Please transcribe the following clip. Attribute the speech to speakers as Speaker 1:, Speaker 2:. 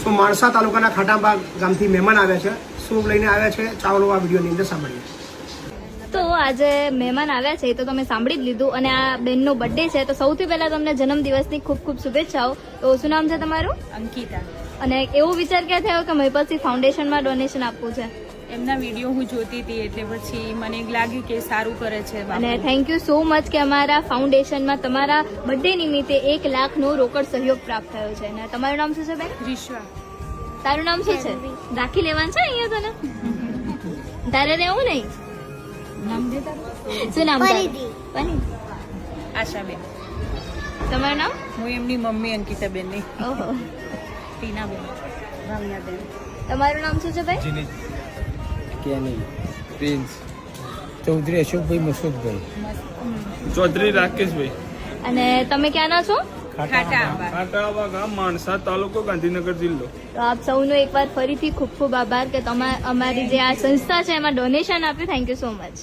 Speaker 1: સો માણસા તાલુકાના ખાટાંબા ગામથી મહેમાન આવ્યા છે. શું લઈને આવ્યા છે ચાલો આ વિડીયોની અંદર સાંભળીએ.
Speaker 2: તો આજે મહેમાન આવ્યા છે તો તમે સાંભળી જ લીધું અને આ બેનનો બર્થડે છે તો સૌથી પહેલા તમને જન્મદિવસની ખૂબ ખૂબ શુભેચ્છાઓ. તો શું નામ છે તમારું?
Speaker 3: અંકિતા.
Speaker 2: અને એવો વિચાર ક્યાં થયો કે મહિપતસિંહ ફાઉન્ડેશનમાં ડોનેશન આપવું છે?
Speaker 3: એમના વિડીયો હું જોતી હતી એટલે પછી મને લાગ્યું કે સારું કરે છે.
Speaker 2: અને થેન્ક યુ સો મચ કે અમારા ફાઉન્ડેશનમાં તમારા બર્થડે નિમિત્તે 1 લાખનો રોકડ સહયોગ પ્રાપ્ત થયો છે. અને તમારું નામ શું છે બેન?
Speaker 3: વિશ્વા.
Speaker 2: તારું નામ શું છે? રાખી લેવાનું છે અહીંયા તને? તારે રહેવું નહીં?
Speaker 3: નામ દેતા
Speaker 2: શું નામ તારું?
Speaker 3: આશાબેન.
Speaker 2: તમારું નામ?
Speaker 3: હું એમની મમ્મી અંકિતાબેન ની.
Speaker 2: ઓહો.
Speaker 3: ટીનાબેન. ભાવનાબેન.
Speaker 2: તમારું નામ શું છે ભાઈ?
Speaker 4: કેની પ્રિન્સ ચૌધરી અશોકભાઈ મસૂદભાઈ
Speaker 5: ચૌધરી રાકેશભાઈ.
Speaker 2: અને તમે ક્યાંના છો?
Speaker 3: ખાટાંબા.
Speaker 5: ખાટાવા ગામ, માણસા તાલુકો, ગાંધીનગર જિલ્લો.
Speaker 2: તો આપ સૌનો એકવાર ફરીથી ખૂબ ખૂબ આભાર કે અમારી જે આ સંસ્થા છે એમાં ડોનેશન આપ્યું. Thank you so much.